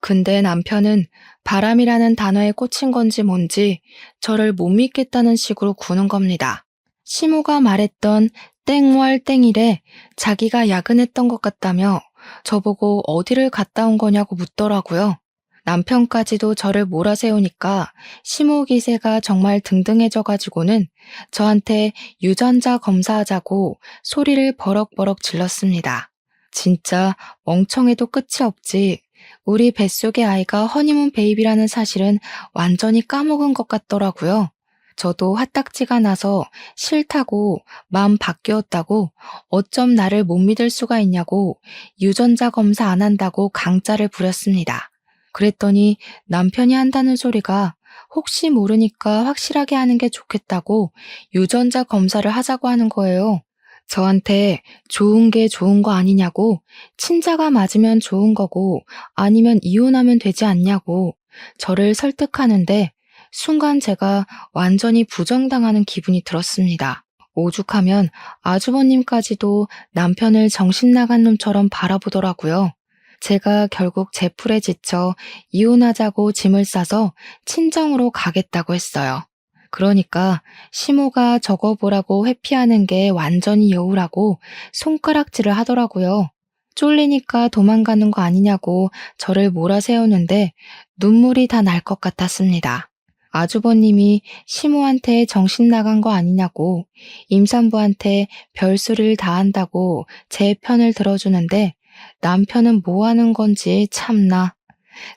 근데 남편은 바람이라는 단어에 꽂힌 건지 뭔지 저를 못 믿겠다는 식으로 구는 겁니다. 시모가 말했던 땡월 땡일에 자기가 야근했던 것 같다며 저보고 어디를 갔다 온 거냐고 묻더라고요. 남편까지도 저를 몰아세우니까 시모 기세가 정말 등등해져가지고는 저한테 유전자 검사하자고 소리를 버럭버럭 질렀습니다. 진짜 멍청해도 끝이 없지. 우리 뱃속의 아이가 허니문 베이비라는 사실은 완전히 까먹은 것 같더라고요. 저도 화딱지가 나서 싫다고 마음 바뀌었다고 어쩜 나를 못 믿을 수가 있냐고 유전자 검사 안 한다고 강짜를 부렸습니다. 그랬더니 남편이 한다는 소리가 혹시 모르니까 확실하게 하는 게 좋겠다고 유전자 검사를 하자고 하는 거예요. 저한테 좋은 게 좋은 거 아니냐고, 친자가 맞으면 좋은 거고 아니면 이혼하면 되지 않냐고 저를 설득하는데 순간 제가 완전히 부정당하는 기분이 들었습니다. 오죽하면 아주버님까지도 남편을 정신 나간 놈처럼 바라보더라고요. 제가 결국 제풀에 지쳐 이혼하자고 짐을 싸서 친정으로 가겠다고 했어요. 그러니까 시모가 적어보라고 회피하는 게 완전히 여우라고 손가락질을 하더라고요. 쫄리니까 도망가는 거 아니냐고 저를 몰아세우는데 눈물이 다 날 것 같았습니다. 아주버님이 시모한테 정신 나간 거 아니냐고 임산부한테 별소리를 다 한다고 제 편을 들어주는데 남편은 뭐 하는 건지 참나.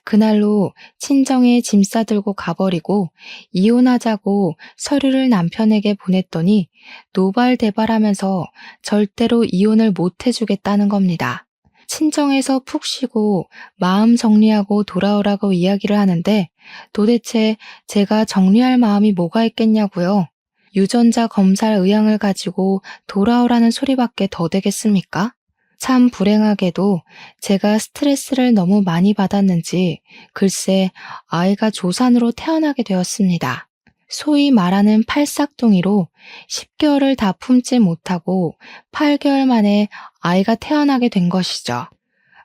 그날로 친정에 짐 싸들고 가버리고 이혼하자고 서류를 남편에게 보냈더니 노발대발하면서 절대로 이혼을 못 해주겠다는 겁니다. 친정에서 푹 쉬고 마음 정리하고 돌아오라고 이야기를 하는데 도대체 제가 정리할 마음이 뭐가 있겠냐고요. 유전자 검사 의향을 가지고 돌아오라는 소리밖에 더 되겠습니까? 참 불행하게도 제가 스트레스를 너무 많이 받았는지 글쎄 아이가 조산으로 태어나게 되었습니다. 소위 말하는 팔싹둥이로 10개월을 다 품지 못하고 8개월 만에 아이가 태어나게 된 것이죠.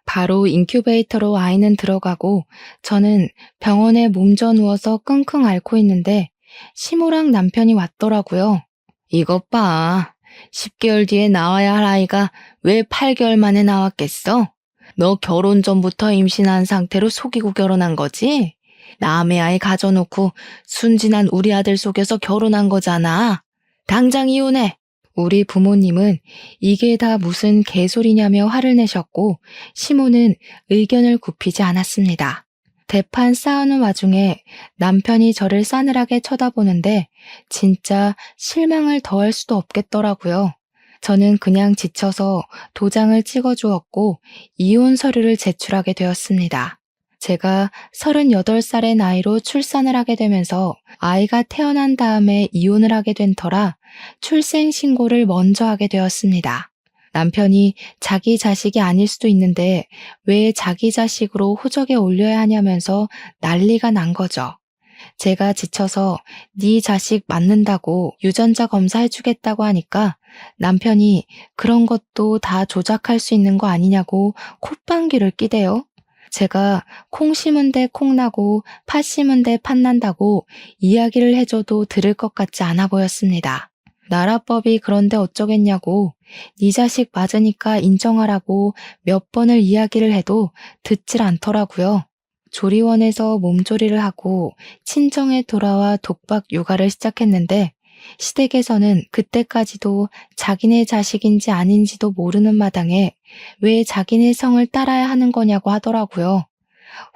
바로 인큐베이터로 아이는 들어가고 저는 병원에 몸져 누워서 끙끙 앓고 있는데 시모랑 남편이 왔더라고요. 이것 봐. 10개월 뒤에 나와야 할 아이가 왜 8개월 만에 나왔겠어? 너 결혼 전부터 임신한 상태로 속이고 결혼한 거지? 남의 아이 가져놓고 순진한 우리 아들 속여서 결혼한 거잖아. 당장 이혼해. 우리 부모님은 이게 다 무슨 개소리냐며 화를 내셨고 시모는 의견을 굽히지 않았습니다. 대판 싸우는 와중에 남편이 저를 싸늘하게 쳐다보는데 진짜 실망을 더할 수도 없겠더라고요. 저는 그냥 지쳐서 도장을 찍어주었고 이혼 서류를 제출하게 되었습니다. 제가 38살의 나이로 출산을 하게 되면서 아이가 태어난 다음에 이혼을 하게 된 터라 출생신고를 먼저 하게 되었습니다. 남편이 자기 자식이 아닐 수도 있는데 왜 자기 자식으로 호적에 올려야 하냐면서 난리가 난 거죠. 제가 지쳐서 네 자식 맞는다고 유전자 검사해주겠다고 하니까 남편이 그런 것도 다 조작할 수 있는 거 아니냐고 콧방귀를 끼대요. 제가 콩 심은 데 콩 나고 팥 심은 데 팥 난다고 이야기를 해줘도 들을 것 같지 않아 보였습니다. 나라법이 그런데 어쩌겠냐고 네 자식 맞으니까 인정하라고 몇 번을 이야기를 해도 듣질 않더라고요. 조리원에서 몸조리를 하고 친정에 돌아와 독박 육아를 시작했는데 시댁에서는 그때까지도 자기네 자식인지 아닌지도 모르는 마당에 왜 자기네 성을 따라야 하는 거냐고 하더라고요.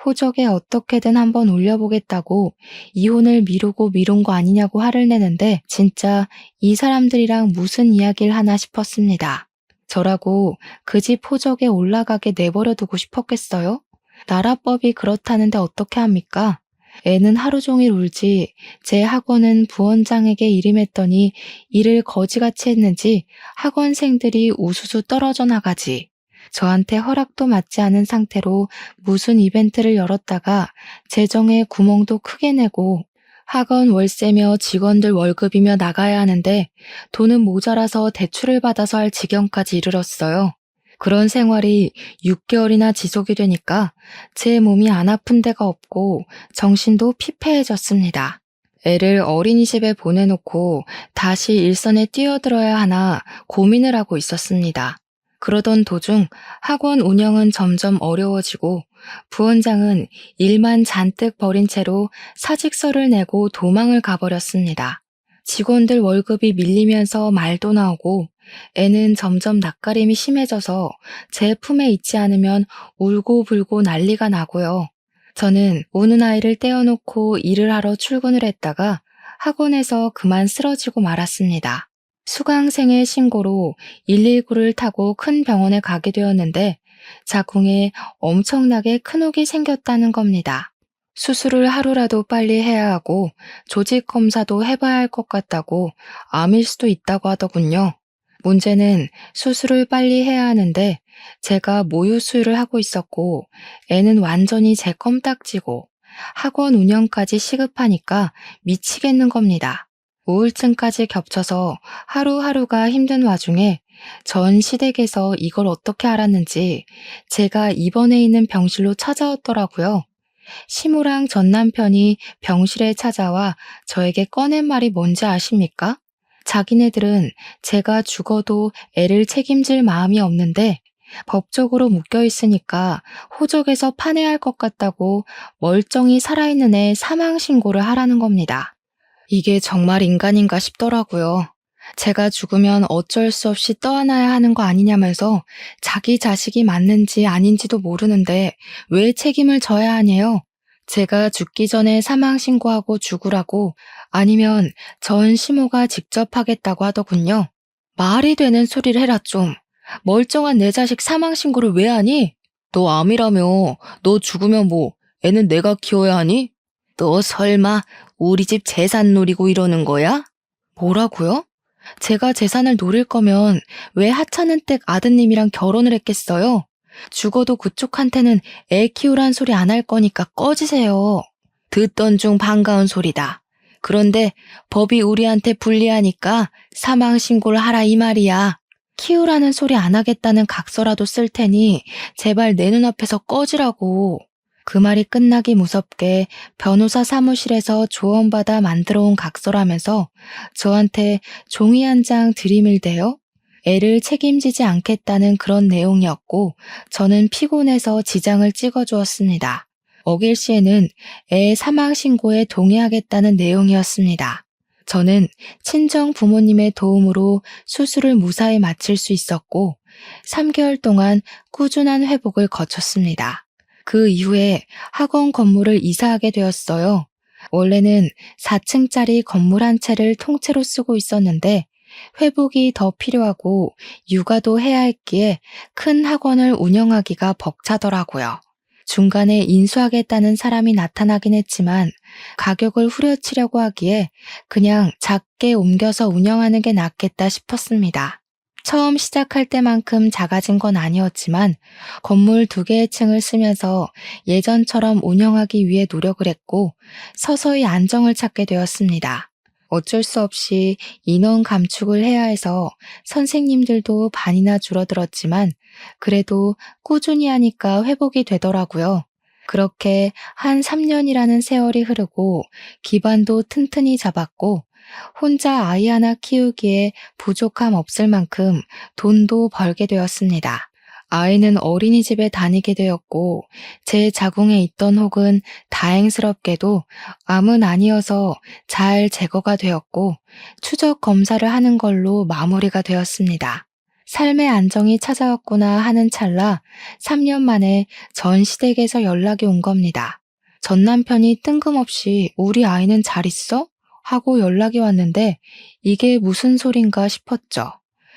호적에 어떻게든 한번 올려보겠다고 이혼을 미루고 미룬 거 아니냐고 화를 내는데 진짜 이 사람들이랑 무슨 이야기를 하나 싶었습니다. 저라고 그 집 호적에 올라가게 내버려 두고 싶었겠어요? 나라법이 그렇다는데 어떻게 합니까? 애는 하루 종일 울지 제 학원은 부원장에게 일임했더니 일을 거지같이 했는지 학원생들이 우수수 떨어져 나가지. 저한테 허락도 맞지 않은 상태로 무슨 이벤트를 열었다가 재정에 구멍도 크게 내고 학원 월세며 직원들 월급이며 나가야 하는데 돈은 모자라서 대출을 받아서 할 지경까지 이르렀어요. 그런 생활이 6개월이나 지속이 되니까 제 몸이 안 아픈 데가 없고 정신도 피폐해졌습니다. 애를 어린이집에 보내놓고 다시 일선에 뛰어들어야 하나 고민을 하고 있었습니다. 그러던 도중 학원 운영은 점점 어려워지고 부원장은 일만 잔뜩 벌인 채로 사직서를 내고 도망을 가버렸습니다. 직원들 월급이 밀리면서 말도 나오고 애는 점점 낯가림이 심해져서 제 품에 있지 않으면 울고불고 난리가 나고요. 저는 우는 아이를 떼어놓고 일을 하러 출근을 했다가 학원에서 그만 쓰러지고 말았습니다. 수강생의 신고로 119를 타고 큰 병원에 가게 되었는데 자궁에 엄청나게 큰 혹이 생겼다는 겁니다. 수술을 하루라도 빨리 해야 하고 조직 검사도 해봐야 할 것 같다고 암일 수도 있다고 하더군요. 문제는 수술을 빨리 해야 하는데 제가 모유 수유를 하고 있었고 애는 완전히 제 껌딱지고 학원 운영까지 시급하니까 미치겠는 겁니다. 우울증까지 겹쳐서 하루하루가 힘든 와중에 전 시댁에서 이걸 어떻게 알았는지 제가 입원해 있는 병실로 찾아왔더라고요. 시모랑 전 남편이 병실에 찾아와 저에게 꺼낸 말이 뭔지 아십니까? 자기네들은 제가 죽어도 애를 책임질 마음이 없는데 법적으로 묶여 있으니까 호적에서 파내야 할 것 같다고 멀쩡히 살아있는 애 사망 신고를 하라는 겁니다. 이게 정말 인간인가 싶더라고요. 제가 죽으면 어쩔 수 없이 떠안아야 하는 거 아니냐면서 자기 자식이 맞는지 아닌지도 모르는데 왜 책임을 져야 하냐요? 제가 죽기 전에 사망 신고하고 죽으라고 아니면 전 시모가 직접 하겠다고 하더군요. 말이 되는 소리를 해라 좀. 멀쩡한 내 자식 사망 신고를 왜 하니? 너 암이라며. 너 죽으면 뭐 애는 내가 키워야 하니? 너 설마 우리 집 재산 노리고 이러는 거야? 뭐라고요? 제가 재산을 노릴 거면 왜 하찮은 댁 아드님이랑 결혼을 했겠어요? 죽어도 그쪽한테는 애 키우란 소리 안 할 거니까 꺼지세요. 듣던 중 반가운 소리다. 그런데 법이 우리한테 불리하니까 사망 신고를 하라 이 말이야. 키우라는 소리 안 하겠다는 각서라도 쓸 테니 제발 내 눈앞에서 꺼지라고. 그 말이 끝나기 무섭게 변호사 사무실에서 조언받아 만들어 온 각서라면서 저한테 종이 한 장 들이밀대요. 애를 책임지지 않겠다는 그런 내용이었고 저는 피곤해서 지장을 찍어주었습니다. 어길 시에는 애 사망 신고에 동의하겠다는 내용이었습니다. 저는 친정 부모님의 도움으로 수술을 무사히 마칠 수 있었고 3개월 동안 꾸준한 회복을 거쳤습니다. 그 이후에 학원 건물을 이사하게 되었어요. 원래는 4층짜리 건물 한 채를 통째로 쓰고 있었는데 회복이 더 필요하고 육아도 해야 했기에 큰 학원을 운영하기가 벅차더라고요. 중간에 인수하겠다는 사람이 나타나긴 했지만 가격을 후려치려고 하기에 그냥 작게 옮겨서 운영하는 게 낫겠다 싶었습니다. 처음 시작할 때만큼 작아진 건 아니었지만 건물 2개의 층을 쓰면서 예전처럼 운영하기 위해 노력을 했고 서서히 안정을 찾게 되었습니다. 어쩔 수 없이 인원 감축을 해야 해서 선생님들도 반이나 줄어들었지만 그래도 꾸준히 하니까 회복이 되더라고요. 그렇게 한 3년이라는 세월이 흐르고 기반도 튼튼히 잡았고 혼자 아이 하나 키우기에 부족함 없을 만큼 돈도 벌게 되었습니다. 아이는 어린이집에 다니게 되었고 제 자궁에 있던 혹은 다행스럽게도 암은 아니어서 잘 제거가 되었고 추적 검사를 하는 걸로 마무리가 되었습니다. 삶의 안정이 찾아왔구나 하는 찰나 3년 만에 전 시댁에서 연락이 온 겁니다. 전 남편이 뜬금없이 우리 아이는 잘 있어? 하고 연락이 왔는데 이게 무슨 소린가 싶었죠.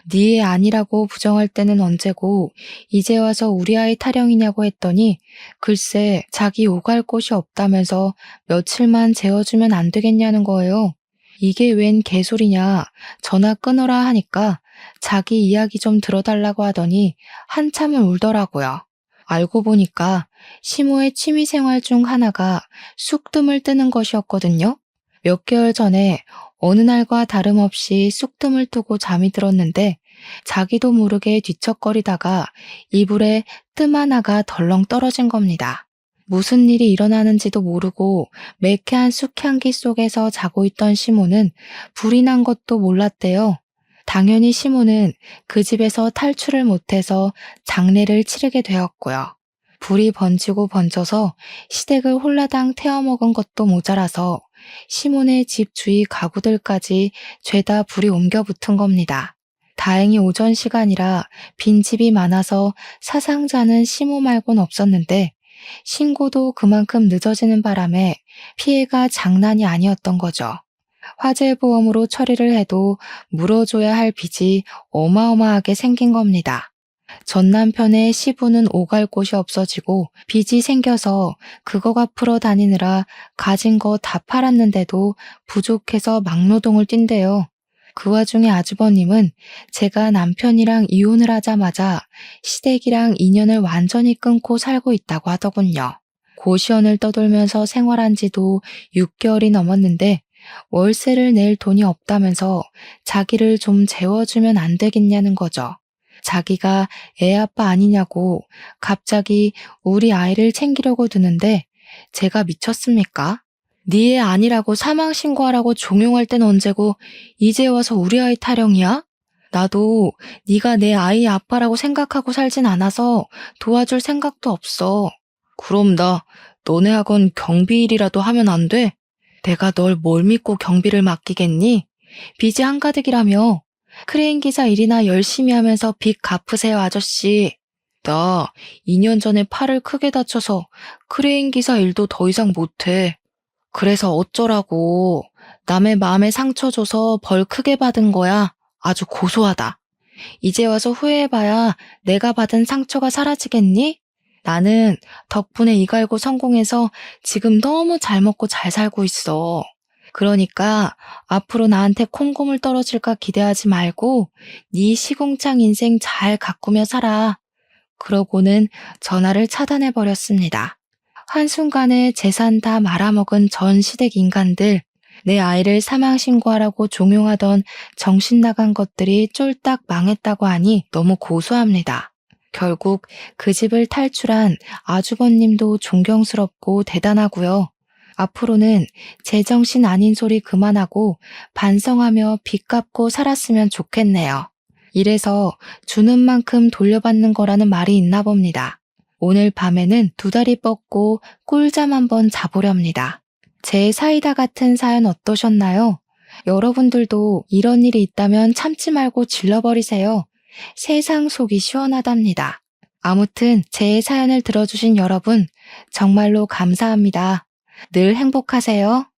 네 애 아니라고 부정할 때는 언제고 이제 와서 우리 아이 타령이냐고 했더니 글쎄 자기 오갈 곳이 없다면서 며칠만 재워주면 안 되겠냐는 거예요. 이게 웬 개소리냐 전화 끊어라 하니까 자기 이야기 좀 들어달라고 하더니 한참을 울더라고요. 알고 보니까 시모의 취미생활 중 하나가 쑥뜸을 뜨는 것이었거든요. 몇 개월 전에 어느 날과 다름없이 쑥뜸을 뜨고 잠이 들었는데 자기도 모르게 뒤척거리다가 이불에 뜸 하나가 덜렁 떨어진 겁니다. 무슨 일이 일어나는지도 모르고 매캐한 쑥향기 속에서 자고 있던 시모는 불이 난 것도 몰랐대요. 당연히 시모는 그 집에서 탈출을 못해서 장례를 치르게 되었고요. 불이 번지고 번져서 시댁을 홀라당 태워먹은 것도 모자라서 시몬의 집 주위 가구들까지 죄다 불이 옮겨 붙은 겁니다. 다행히 오전 시간이라 빈집이 많아서 사상자는 시모 말곤 없었는데 신고도 그만큼 늦어지는 바람에 피해가 장난이 아니었던 거죠. 화재보험으로 처리를 해도 물어줘야 할 빚이 어마어마하게 생긴 겁니다. 전 남편의 시부는 오갈 곳이 없어지고 빚이 생겨서 그거 갚으러 다니느라 가진 거 다 팔았는데도 부족해서 막노동을 뛴대요. 그 와중에 아주버님은 제가 남편이랑 이혼을 하자마자 시댁이랑 인연을 완전히 끊고 살고 있다고 하더군요. 고시원을 떠돌면서 생활한 지도 6개월이 넘었는데 월세를 낼 돈이 없다면서 자기를 좀 재워주면 안 되겠냐는 거죠. 자기가 애 아빠 아니냐고 갑자기 우리 아이를 챙기려고 드는데 제가 미쳤습니까? 네 애 아니라고 사망 신고하라고 종용할 땐 언제고 이제 와서 우리 아이 타령이야? 나도 네가 내 아이 아빠라고 생각하고 살진 않아서 도와줄 생각도 없어. 그럼 나 너네 학원 경비 일이라도 하면 안 돼? 내가 널 뭘 믿고 경비를 맡기겠니? 빚이 한가득이라며 크레인 기사 일이나 열심히 하면서 빚 갚으세요, 아저씨. 나 2년 전에 팔을 크게 다쳐서 크레인 기사 일도 더 이상 못해. 그래서 어쩌라고. 남의 마음에 상처 줘서 벌 크게 받은 거야. 아주 고소하다. 이제 와서 후회해봐야 내가 받은 상처가 사라지겠니? 나는 덕분에 이 갈고 성공해서 지금 너무 잘 먹고 잘 살고 있어. 그러니까 앞으로 나한테 콩고물 떨어질까 기대하지 말고 네 시궁창 인생 잘 가꾸며 살아. 그러고는 전화를 차단해버렸습니다. 한순간에 재산 다 말아먹은 전 시댁 인간들, 내 아이를 사망 신고하라고 종용하던 정신 나간 것들이 쫄딱 망했다고 하니 너무 고소합니다. 결국 그 집을 탈출한 아주버님도 존경스럽고 대단하고요. 앞으로는 제정신 아닌 소리 그만하고 반성하며 빚 갚고 살았으면 좋겠네요. 이래서 주는 만큼 돌려받는 거라는 말이 있나 봅니다. 오늘 밤에는 2다리 뻗고 꿀잠 한번 자보렵니다. 제 사이다 같은 사연 어떠셨나요? 여러분들도 이런 일이 있다면 참지 말고 질러버리세요. 세상 속이 시원하답니다. 아무튼 제 사연을 들어주신 여러분 정말로 감사합니다. 늘 행복하세요.